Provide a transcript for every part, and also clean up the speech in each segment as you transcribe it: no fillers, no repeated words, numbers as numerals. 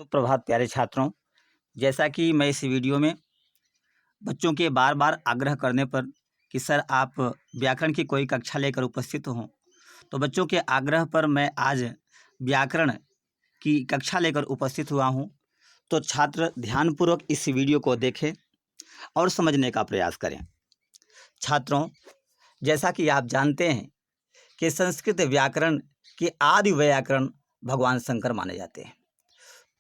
सुप्रभात प्यारे छात्रों। जैसा कि मैं इस वीडियो में बच्चों के बार बार आग्रह करने पर कि सर आप व्याकरण की कोई कक्षा लेकर उपस्थित हों, तो बच्चों के आग्रह पर मैं आज व्याकरण की कक्षा लेकर उपस्थित हुआ हूं। तो छात्र ध्यानपूर्वक इस वीडियो को देखें और समझने का प्रयास करें। छात्रों, जैसा कि आप जानते हैं कि संस्कृत व्याकरण के आदि व्याकरण भगवान शंकर माने जाते हैं।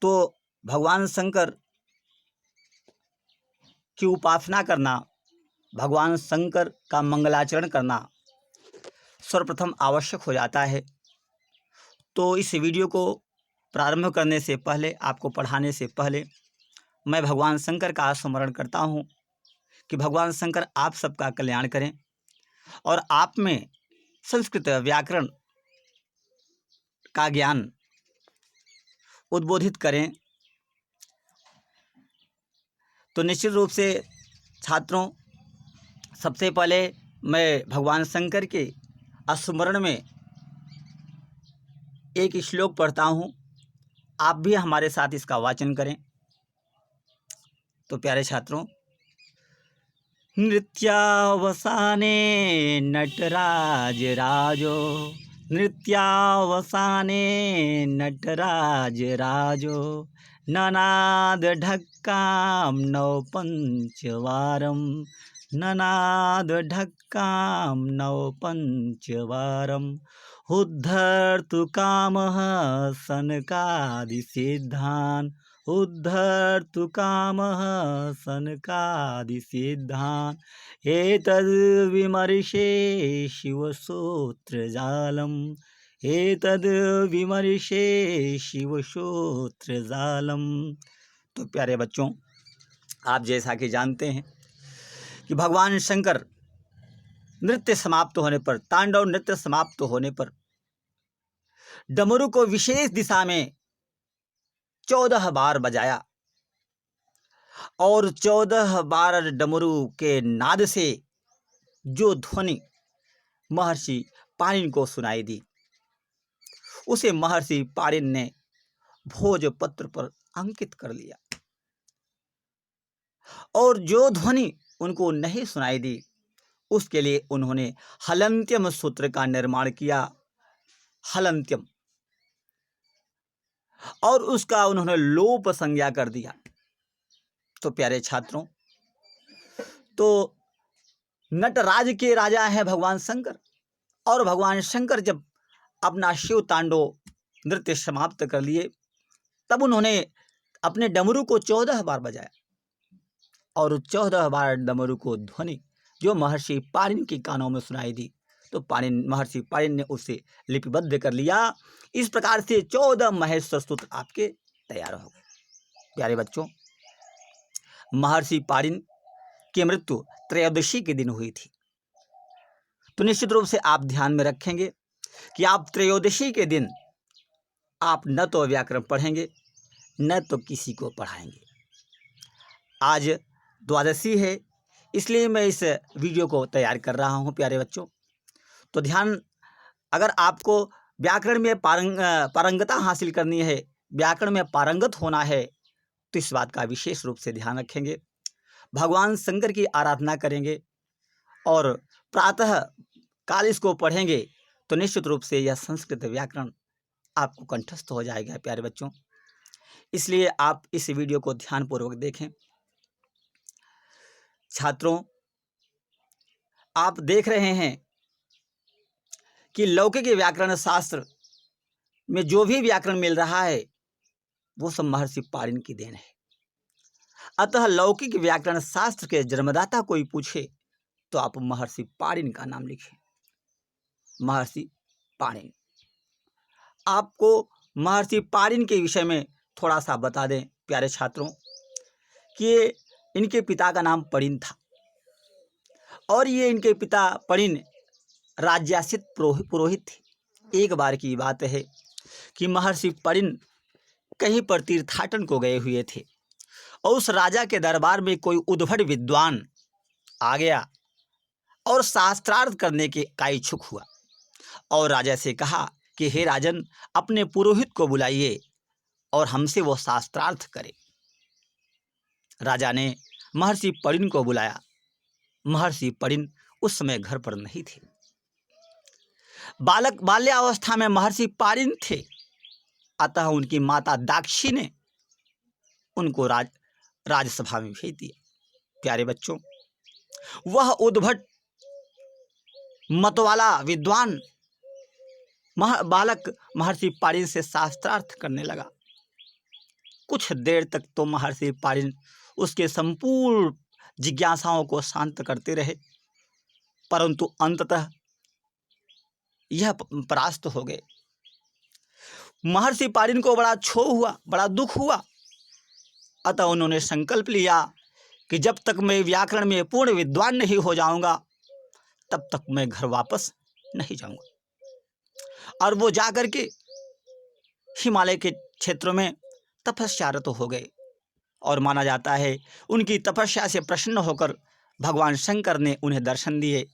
तो भगवान शंकर की उपासना करना, भगवान शंकर का मंगलाचरण करना सर्वप्रथम आवश्यक हो जाता है। तो इस वीडियो को प्रारंभ करने से पहले, आपको पढ़ाने से पहले मैं भगवान शंकर का स्मरण करता हूँ कि भगवान शंकर आप सबका कल्याण करें और आप में संस्कृत व्याकरण का ज्ञान उद्बोधित करें। तो निश्चित रूप से छात्रों, सबसे पहले मैं भगवान शंकर के स्मरण में एक श्लोक पढ़ता हूँ। आप भी हमारे साथ इसका वाचन करें। तो प्यारे छात्रों, नृत्यावसाने नटराज राजो, नृत्यावसाने नटराज राजो, ननाद ढक्काम नव पंचवारम, ननाद ढक्काम नव पंचवारम, उद्धर्तु कामः सनकादिसिद्धान्, उद्धर्तु कामः सनकादिसिद्धान्, एतद्विमर्शे शिवसूत्रजालम्, एतद्विमर्शे शिवसूत्रजालम्। तो प्यारे बच्चों, आप जैसा कि जानते हैं कि भगवान शंकर नृत्य समाप्त होने पर, तांडव नृत्य समाप्त होने पर डमरू को विशेष दिशा में 14 बार बजाया और 14 बार डमरू के नाद से जो ध्वनि महर्षि पाणिनि को सुनाई दी, उसे महर्षि पाणिनि ने भोजपत्र पर अंकित कर लिया और जो ध्वनि उनको नहीं सुनाई दी, उसके लिए उन्होंने हलन्त्यम सूत्र का निर्माण किया। हलन्त्यम, और उसका उन्होंने लोप संज्ञा कर दिया। तो प्यारे छात्रों, तो नटराज के राजा हैं भगवान शंकर, और भगवान शंकर जब अपना शिव तांडव नृत्य समाप्त कर लिए, तब उन्होंने अपने डमरू को 14 बार बजाया और 14 बार डमरू को ध्वनि जो महर्षि पाणिनि के कानों में सुनाई दी, तो महर्षि पाणिनि ने उसे लिपिबद्ध कर लिया। इस प्रकार से 14 महेश्वर सूत्र आपके तैयार हो गए। प्यारे बच्चों, महर्षि पाणिनि की मृत्यु त्रयोदशी के दिन हुई थी। तो निश्चित रूप से आप ध्यान में रखेंगे कि आप त्रयोदशी के दिन आप न तो व्याकरण पढ़ेंगे, न तो किसी को पढ़ाएंगे। आज द्वादशी है, इसलिए मैं इस वीडियो को तैयार कर रहा हूं। प्यारे बच्चों, तो ध्यान, अगर आपको व्याकरण में पारंगता हासिल करनी है, व्याकरण में पारंगत होना है, तो इस बात का विशेष रूप से ध्यान रखेंगे। भगवान शंकर की आराधना करेंगे और प्रातः काल इसको पढ़ेंगे, तो निश्चित रूप से यह संस्कृत व्याकरण आपको कंठस्थ हो जाएगा। प्यारे बच्चों, इसलिए आप इस वीडियो को ध्यानपूर्वक देखें। छात्रों, आप देख रहे हैं कि लौकिक व्याकरण शास्त्र में जो भी व्याकरण मिल रहा है, वो सब महर्षि पाणिनि की देन है। अतः लौकिक व्याकरण शास्त्र के जन्मदाता कोई पूछे तो आप महर्षि पाणिनि का नाम लिखें। महर्षि पाणिनि। आपको महर्षि पाणिनि के विषय में थोड़ा सा बता दें प्यारे छात्रों कि इनके पिता का नाम पणिन था और ये इनके पिता पणिन राज्यासित पुरोहित थे। एक बार की बात है कि महर्षि पणिन कहीं पर तीर्थाटन को गए हुए थे और उस राजा के दरबार में कोई उद्भट विद्वान आ गया और शास्त्रार्थ करने के का इच्छुक हुआ और राजा से कहा कि हे राजन, अपने पुरोहित को बुलाइए और हमसे वो शास्त्रार्थ करे। राजा ने महर्षि परिण को बुलाया। महर्षि परिण उस समय घर पर नहीं थे। बाल्यावस्था में महर्षि परिण थे, अतः उनकी माता दाक्षी ने उनको राजसभा में भेज दिया। प्यारे बच्चों, वह उद्भट मतवाला विद्वान बालक महर्षि परिण से शास्त्रार्थ करने लगा। कुछ देर तक तो महर्षि परिण उसके संपूर्ण जिज्ञासाओं को शांत करते रहे, परंतु अंततः यह परास्त हो गए। महर्षि परिण को बड़ा क्षोभ हुआ, बड़ा दुख हुआ। अतः उन्होंने संकल्प लिया कि जब तक मैं व्याकरण में पूर्ण विद्वान नहीं हो जाऊंगा, तब तक मैं घर वापस नहीं जाऊंगा। और वो जाकर के हिमालय के क्षेत्रों में तपस्यारत हो गए। और माना जाता है उनकी तपस्या से प्रसन्न होकर भगवान शंकर ने उन्हें दर्शन दिए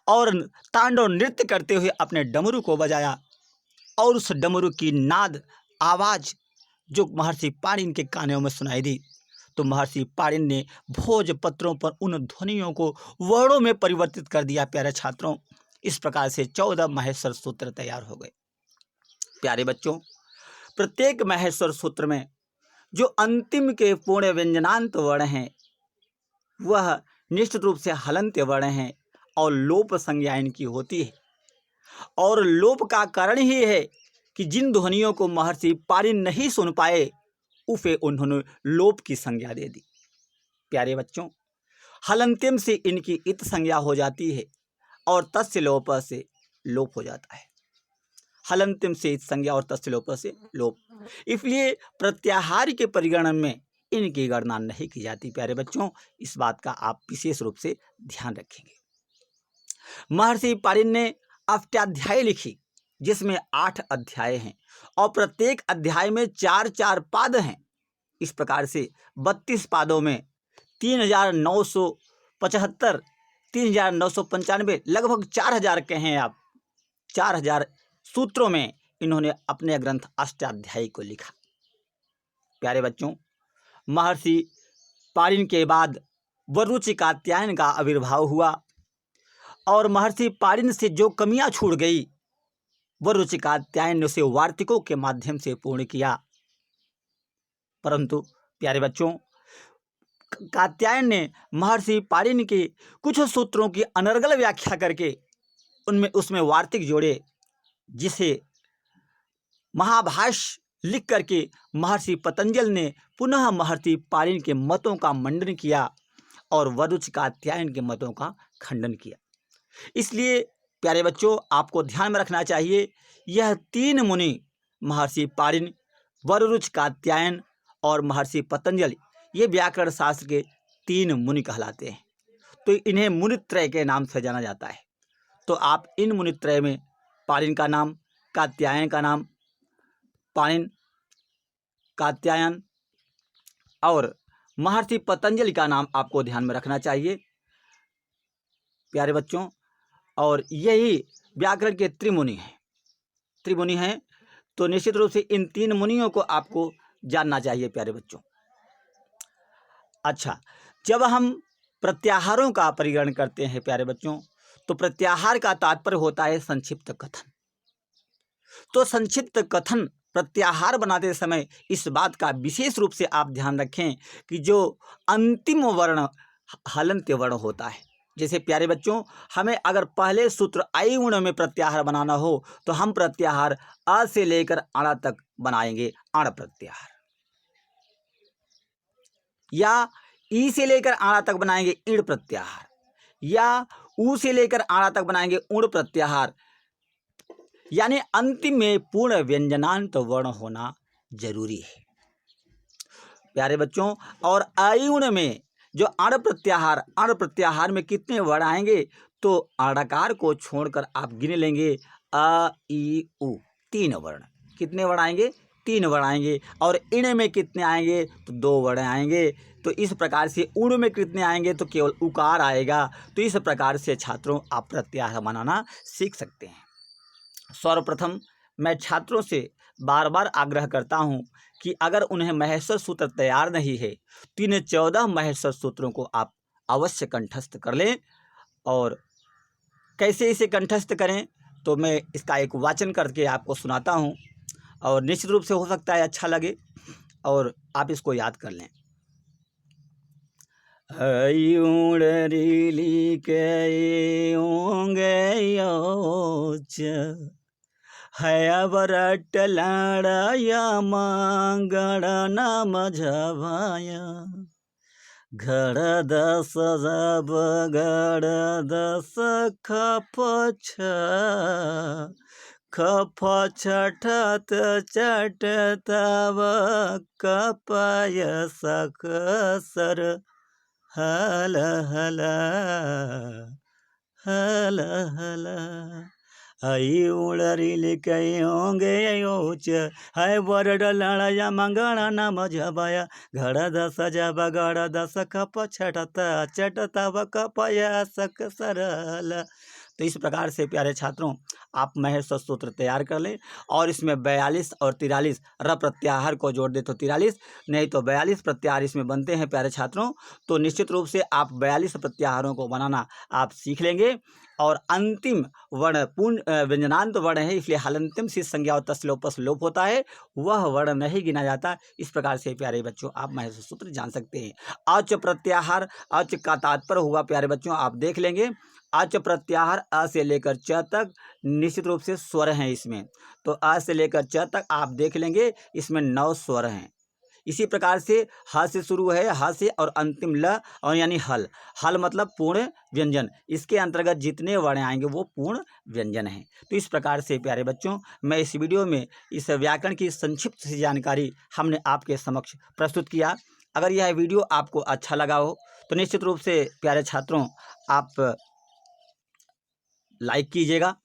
और तांडव नृत्य करते हुए अपने डमरू को बजाया। और उस डमरू की नाद आवाज़ जो महर्षि परिण के कानों में सुनाई दी, तो महर्षि परिण ने भोजपत्रों पर उन ध्वनियों को वर्णों में परिवर्तित कर दिया। प्यारे छात्रों, इस प्रकार से 14 माहेश्वर सूत्र तैयार हो गए। प्यारे बच्चों, प्रत्येक माहेश्वर सूत्र में जो अंतिम के पूर्ण व्यंजनांत वर्ण हैं, वह निश्चित रूप से हलंत वर्ण हैं और लोप संज्ञा इनकी होती है। और लोप का कारण ही है कि जिन ध्वनियों को महर्षि परिण नहीं सुन पाए, उसे उन्होंने लोप की संज्ञा दे दी। प्यारे बच्चों, हलंत्यम से इनकी इत संज्ञा हो जाती है और तस्य लोप से लोप हो जाता है। हलंत्यम से इत संज्ञा और तस्य लोप से लोप, इसलिए प्रत्याहार के परिगणन में इनकी गणना नहीं की जाती। प्यारे बच्चों, इस बात का आप विशेष रूप से ध्यान रखेंगे। महर्षि परिण ने अष्टाध्यायी लिखी, जिसमें 8 अध्याय हैं और प्रत्येक अध्याय में 4-4 पाद हैं। इस प्रकार से 32 पादों में 3975, 3995, लगभग 4000 कहें आप, 4000 सूत्रों में इन्होंने अपने ग्रंथ अष्टाध्यायी को लिखा। प्यारे बच्चों, महर्षि परिण के बाद वरुचि कात्यायन का आविर्भाव हुआ और महर्षि परिण से जो कमियां छूट गई, वरुचि कात्यायन ने उसे वार्तिकों के माध्यम से पूर्ण किया। परंतु प्यारे बच्चों, कात्यायन ने महर्षि परिण के कुछ सूत्रों की अनर्गल व्याख्या करके उसमें वार्तिक जोड़े, जिसे महाभाष्य लिख करके महर्षि पतंजलि ने पुनः महर्षि परिण के मतों का मंडन किया और वरुचि कात्यायन के मतों का खंडन किया। इसलिए प्यारे बच्चों, आपको ध्यान में रखना चाहिए, यह 3 मुनि महर्षि परिण, वरुचि कात्यायन और महर्षि पतंजलि, ये व्याकरण शास्त्र के 3 मुनि कहलाते हैं। तो इन्हें मुनित्रय के नाम से जाना जाता है। तो आप इन मुनित्रय में परिण का नाम, कात्यायन का नाम, परिण, कात्यायन और महर्षि पतंजलि का नाम आपको ध्यान में रखना चाहिए प्यारे बच्चों। और यही व्याकरण के त्रिमुनि हैं। तो निश्चित रूप से इन 3 मुनियों को आपको जानना चाहिए प्यारे बच्चों। अच्छा, जब हम प्रत्याहारों का परिगणन करते हैं प्यारे बच्चों, तो प्रत्याहार का तात्पर्य होता है संक्षिप्त कथन। तो संक्षिप्त कथन प्रत्याहार बनाते समय इस बात का विशेष रूप से आप ध्यान रखें कि जो अंतिम वर्ण हलंत्य वर्ण होता है। जैसे प्यारे बच्चों, हमें अगर पहले सूत्र आयुण में प्रत्याहार बनाना हो, तो हम प्रत्याहार अ से लेकर अण तक बनाएंगे, अण प्रत्याहार, या ई से लेकर आड़ा तक बनाएंगे ईड़ प्रत्याहार, या ऊ से लेकर आड़ा तक बनाएंगे ऊड़ प्रत्याहार। यानी अंतिम में पूर्ण व्यंजनांत वर्ण होना जरूरी है प्यारे बच्चों। और आयुण में जो अण प्रत्याहार में कितने वर्ण आएंगे, तो अणकार को छोड़कर आप गिन लेंगे अ ई उ, 3 वर्ण। कितने वर्ण आएंगे? 3 वर्ण आएंगे। और इण में कितने आएंगे? तो 2 वर्ण आएंगे। तो इस प्रकार से उण में कितने आएंगे? तो केवल उकार आएगा। तो इस प्रकार से छात्रों आप प्रत्याहार बनाना सीख सकते हैं। सर्वप्रथम मैं छात्रों से बार बार आग्रह करता हूँ कि अगर उन्हें महेश्वर सूत्र तैयार नहीं है तो इन 14 महेश्वर सूत्रों को आप अवश्य कंठस्थ कर लें। और कैसे इसे कंठस्थ करें तो मैं इसका एक वाचन करके आपको सुनाता हूँ, और निश्चित रूप से हो सकता है अच्छा लगे और आप इसको याद कर लें। ऊँड़री के ओंगे है बरट लाड़ाया मांगड़ नाम झवाया घड़ दस जब गड़ दस खप छठत चट तब कपाय सख सर हल हल हल हल आई उड़री लिखे होंगे योच है बरड लड़ाया मंगड़ा नाम झबाया घड़ दस जब गड़ दस खप छटता चटता व कपया सक सरल। तो इस प्रकार से प्यारे छात्रों आप महेश्वर सूत्र तैयार कर लें, और इसमें 42 और 43 र प्रत्याहार को जोड़ दे तो 43, नहीं तो 42 प्रत्याहार इसमें बनते हैं प्यारे छात्रों। तो निश्चित रूप से आप 42 प्रत्याहारों को बनाना आप सीख लेंगे। और अंतिम वर्ण पूर्ण व्यंजनांत वर्ण है, इसलिए हलंतिम सी संज्ञा और तस्लोपस लोप होता है, वह वर्ण नहीं गिना जाता। इस प्रकार से प्यारे बच्चों आप महेश्वर सूत्र जान सकते हैं। अच प्रत्याहार, अच का तात्पर्य हुआ प्यारे बच्चों आप देख लेंगे, अच प्रत्याहार अ से लेकर च तक निश्चित रूप से स्वर हैं इसमें। तो अ से लेकर च तक आप देख लेंगे, इसमें 9 स्वर हैं। इसी प्रकार से ह से शुरू है, ह से, और अंतिम ल और यानी हल। हल मतलब पूर्ण व्यंजन, इसके अंतर्गत जितने वर्ण आएंगे वो पूर्ण व्यंजन हैं। तो इस प्रकार से प्यारे बच्चों मैं इस वीडियो में इस व्याकरण की संक्षिप्त सी जानकारी हमने आपके समक्ष प्रस्तुत किया। अगर यह वीडियो आपको अच्छा लगा हो तो निश्चित रूप से प्यारे छात्रों आप लाइक कीजिएगा,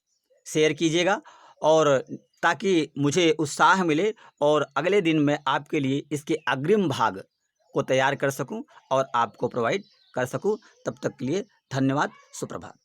शेयर कीजिएगा, और ताकि मुझे उत्साह मिले और अगले दिन मैं आपके लिए इसके अग्रिम भाग को तैयार कर सकूं और आपको प्रोवाइड कर सकूं। तब तक के लिए धन्यवाद, सुप्रभात।